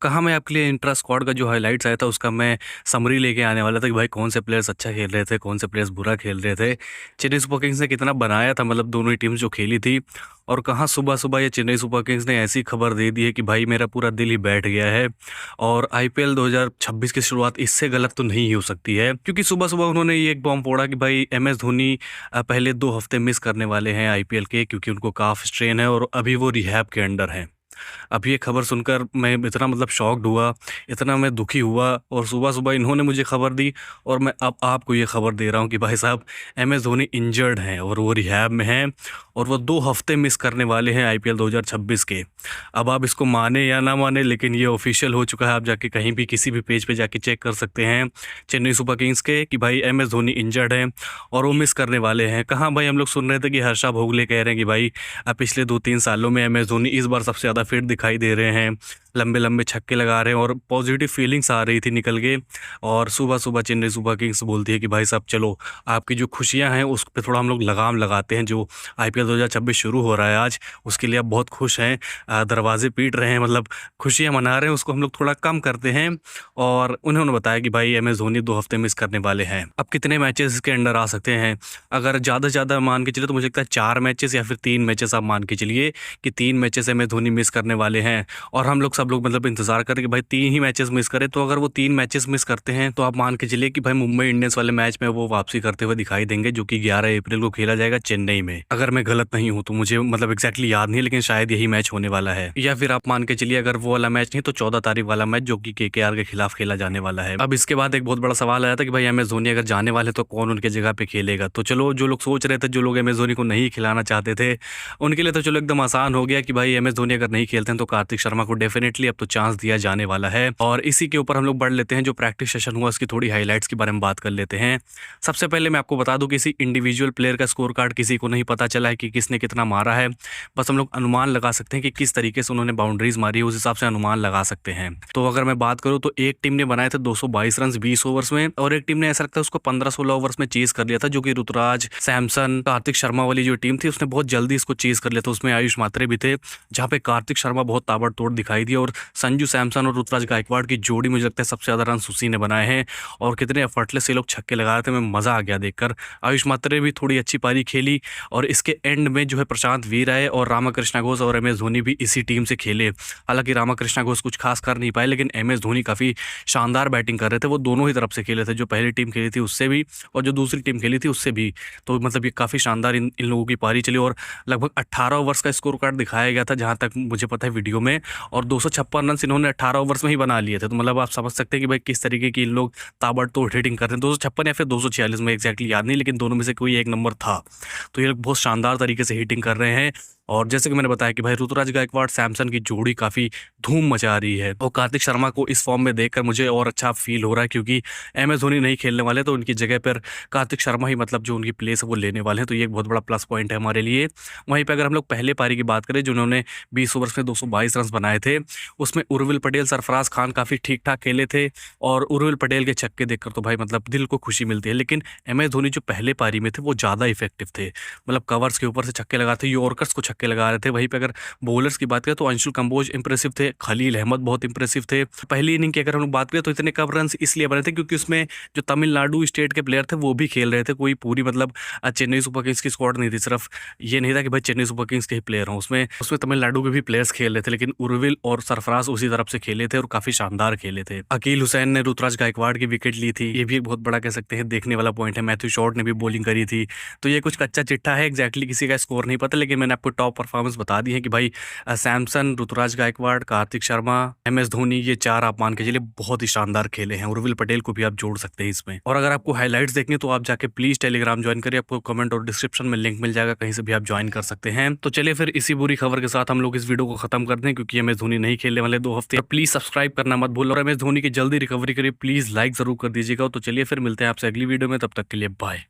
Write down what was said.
कहाँ मैं आपके लिए इंट्रा स्क्वाड का जो हाइलाइट्स आया था उसका मैं समरी लेके आने वाला था कि भाई कौन से प्लेयर्स अच्छा खेल रहे थे, कौन से प्लेयर्स बुरा खेल रहे थे। चेन्नई सुपर किंग्स ने कितना बनाया था, मतलब दोनों ही टीम्स जो खेली थी। और कहाँ सुबह-सुबह ये चेन्नई सुपर किंग्स ने ऐसी खबर दे दी है कि भाई मेरा पूरा दिल ही बैठ गया है। और आईपीएल 2026 की शुरुआत इससे गलत तो नहीं ही हो सकती है, क्योंकि सुबह-सुबह उन्होंने ये एक बॉम्ब फोड़ा कि भाई एमएस धोनी पहले 2 हफ्ते मिस करने वाले हैं आईपीएल के, क्योंकि उनको काफ स्ट्रेन है और अभी वो रिहैब के अंडर हैं। अब ये खबर सुनकर मैं इतना मतलब शॉक्ड हुआ, इतना मैं दुखी हुआ, और सुबह-सुबह इन्होंने मुझे खबर दी और मैं अब आपको ये खबर दे रहा हूँ कि भाई साहब एमएस धोनी इंजर्ड हैं और वो रिहैब में हैं और वो 2 हफ्ते मिस करने वाले हैं आईपीएल 2026 के। अब आप इसको माने या ना माने, लेकिन ये ऑफ़िशियल हो चुका है। आप जाके कहीं भी किसी भी पेज पे जाके चेक कर सकते हैं चेन्नई सुपर किंग्स के कि भाई एमएस धोनी इंजर्ड हैं और वो मिस करने वाले हैं। कहाँ भाई हम लोग सुन रहे थे कि हर्षा भोगले कह रहे हैं कि भाई पिछले 2-3 सालों में एमएस धोनी इस बार सबसे ज़्यादा फिट दिखाई दे रहे हैं, लंबे-लंबे छक्के लगा रहे हैं और पॉजिटिव फीलिंग्स आ रही थी निकल के। और सुबह-सुबह चेन्नई सुपर किंग्स बोलती है कि भाई साहब चलो आपकी जो खुशियाँ हैं उस पे थोड़ा हम लोग लगाम लगाते हैं। जो आईपीएल 2026 शुरू हो रहा है आज, उसके लिए आप बहुत खुश हैं, दरवाजे पीट रहे हैं, मतलब खुशियाँ मना रहे हैं, उसको हम लोग थोड़ा कम करते हैं। और उन्होंने बताया कि भाई एमएस धोनी 2 हफ्ते मिस करने वाले हैं। अब कितने मैचेस इसके अंडर आ सकते हैं? अगर ज़्यादा से ज़्यादा मान के चलिए तो मुझे लगता है 4 मैचेस या फिर 3 मैचेस आप मान के चलिए कि 3 मैचेस एमएस धोनी मिस करने वाले हैं। और हम लोग सब लोग मतलब इंतज़ार करें कि भाई 3 ही मैचेस मिस करें। तो अगर वो 3 मैचेस मिस करते हैं तो आप मान के चलिए कि भाई मुंबई इंडियंस वाले मैच में वो वापसी करते हुए दिखाई देंगे, जो कि 11 अप्रैल को खेला जाएगा चेन्नई में। अगर मैं गलत नहीं हूँ तो, मुझे मतलब एग्जैक्टली याद नहीं है, लेकिन शायद यही मैच होने वाला है। या फिर आप मान के चलिए अगर वो वाला मैच नहीं तो 14 तारीख वाला मैच, जो कि केकेआर के खिलाफ खेला जाने वाला है। अब इसके बाद एक बहुत बड़ा सवाल आया था कि भाई एमएस धोनी अगर जाने वाले तो कौन उनके जगह पे खेलेगा। तो चलो, जो लोग सोच रहे थे, जो लोग एमएस धोनी को नहीं खिलाना चाहते थे, उनके लिए तो चलो एकदम आसान हो गया कि भाई एमएस धोनी अगर नहीं खेलते हैं तो कार्तिक शर्मा को डेफिनेटली अब तो चांस दिया जाने वाला है। और इसी के ऊपर हम लोग बढ़ लेते हैं, जो प्रैक्टिस सेशन हुआ उसकी थोड़ी हाइलाइट्स के बारे में बात कर लेते हैं। सबसे पहले मैं आपको बता दूं, किसी इंडिविजुअल प्लेयर का स्कोर कार्ड किसी को नहीं पता चला है कि किसने कितना मारा है। बस हम लोग अनुमान लगा सकते हैं कि किस तरीके से उन्होंने बाउंड्रीज मारी है, उस हिसाब से अनुमान लगा सकते हैं। तो अगर मैं बात करूं तो एक टीम ने बनाए थे 222 रन 20 ओवर्स में, और एक टीम ने ऐसा लगता है उसको 15-16 ओवर्स में चेज कर लिया था, जो कि ऋतुराज, सैमसन, कार्तिक शर्मा वाली जो टीम थी उसने बहुत जल्दी इसको चेज कर लिया था। उसमें आयुष मात्रे भी थे, जहाँ पे कार्तिक शर्मा बहुत ताबड़तोड़ दिखाई दी, और संजू सैमसन और ऋतुराज गायकवाड़ की जोड़ी मुझे लगता है सबसे ज्यादा रन उसी ने बनाए हैं। और कितने एफर्टलेस ये लोग छक्के लगा रहे थे, मैं मजा आ गया देखकर। आयुष मात्रे भी थोड़ी अच्छी पारी खेली, और इसके एंड में जो है प्रशांत वीर आए और रामाकृष्णा घोष और एमएस धोनी भी इसी टीम से खेले। हालांकि रामाकृष्णा घोष कुछ खास कर नहीं पाए, लेकिन एमएस धोनी काफी शानदार बैटिंग कर रहे थे। वो दोनों ही तरफ से खेले थे, जो पहली टीम खेली थी उससे भी और जो दूसरी टीम खेली थी उससे भी। तो मतलब ये काफी शानदार इन लोगों की पारी चली, और लगभग 18 ओवर्स का स्कोर कार्ड दिखाया गया था जहां तक मुझे पता है वीडियो में, और 256 रन इन्होंने 18 ओवर्स में ही बना लिए थे। तो मतलब आप समझ सकते हैं कि भाई किस तरीके की इन लोग ताबड़तोड़ हिटिंग करते हैं। 256 या फिर 246 में एग्जैक्टली याद नहीं, लेकिन दोनों में से कोई एक नंबर था। तो ये लोग बहुत शानदार तरीके से हिटिंग कर रहे हैं। और जैसे कि मैंने बताया कि भाई ऋतुराज गायकवाड़ सैमसन की जोड़ी काफी धूम मचा रही है, और कार्तिक शर्मा को इस फॉर्म में देखकर मुझे और अच्छा फील हो रहा है, क्योंकि एमएस धोनी नहीं खेलने वाले तो उनकी जगह पर कार्तिक शर्मा ही मतलब जो उनकी प्लेस है वो लेने वाले हैं। तो ये एक बहुत बड़ा प्लस पॉइंट है हमारे लिए। वहीं पर अगर हम लोग पहले पारी की बात करें, जिन्होंने 20 ओवर्स में 222 रन बनाए थे, उसमें उर्विल पटेल, सरफराज खान काफी ठीक ठाक खेले थे। और उर्विल पटेल के छक्के देखकर तो भाई मतलब दिल को खुशी मिलती है। लेकिन एमएस धोनी जो पहले पारी में थे वो ज्यादा इफेक्टिव थे, मतलब कवर्स के ऊपर से छक्के लगाते, यॉर्कर्स को छक्के लगा रहे थे। वहीं पे अगर बॉलर्स की बात करें तो अंशुल कंबोज इंप्रेसिव थे, खलील अहमद बहुत इंप्रेसिव थे। पहली इनिंग की अगर हम लोग बात करें तो इतने कम रन इसलिए बने थे क्योंकि उसमें जो तमिलनाडु स्टेट के प्लेयर थे वो भी खेल रहे थे। कोई पूरी मतलब चेन्नई सुपर किंग्स की स्क्वाड नहीं थी, सिर्फ ये नहीं था कि भाई चेन्नई सुपर किंग्स के ही प्लेयर हों, उसमें उसमें तमिलनाडु के भी प्लेयर्स खेल रहे थे। लेकिन उर्विल और सरफराज उसी तरफ से खेले थे और काफी शानदार खेले थे। अकील हुसैन ने ऋतुराज गायकवाड़ की विकेट ली थी, ये भी एक बहुत बड़ा कह सकते हैं देखने वाला पॉइंट है। मैथ्यू शॉर्ट ने भी बॉलिंग करी थी। तो ये कुछ कच्चा चिट्ठा है, एग्जैक्टली किसी का स्कोर नहीं पता, लेकिन मैंने आपको टॉप परफॉर्मेंस बता दी है कि भाई सैमसन, ऋतुराज गायकवाड़, कार्तिक शर्मा, एमएस धोनी, ये 4 आप मान के चलिए बहुत ही शानदार खेले हैं। उर्विल पटेल को भी आप जोड़ सकते हैं इसमें। और अगर आपको हाइलाइट्स देखनी तो आप जाके प्लीज टेलीग्राम ज्वाइन करिए, आपको कमेंट और डिस्क्रिप्शन में लिंक मिल जाएगा, कहीं से भी आप ज्वाइन कर सकते हैं। तो चलिए फिर इसी बुरी खबर के साथ हम लोग इस वीडियो को खत्म करते हैं, क्योंकि एमएस धोनी नहीं खेलने वाले 2 हफ्ते। प्लीज सब्सक्राइब करना मत भूलना, और एमएस धोनी की जल्दी रिकवरी करिए, प्लीज लाइक जरूर कर दीजिएगा। तो चलिए फिर मिलते हैं आपसे अगली वीडियो में, तब तक के लिए बाय।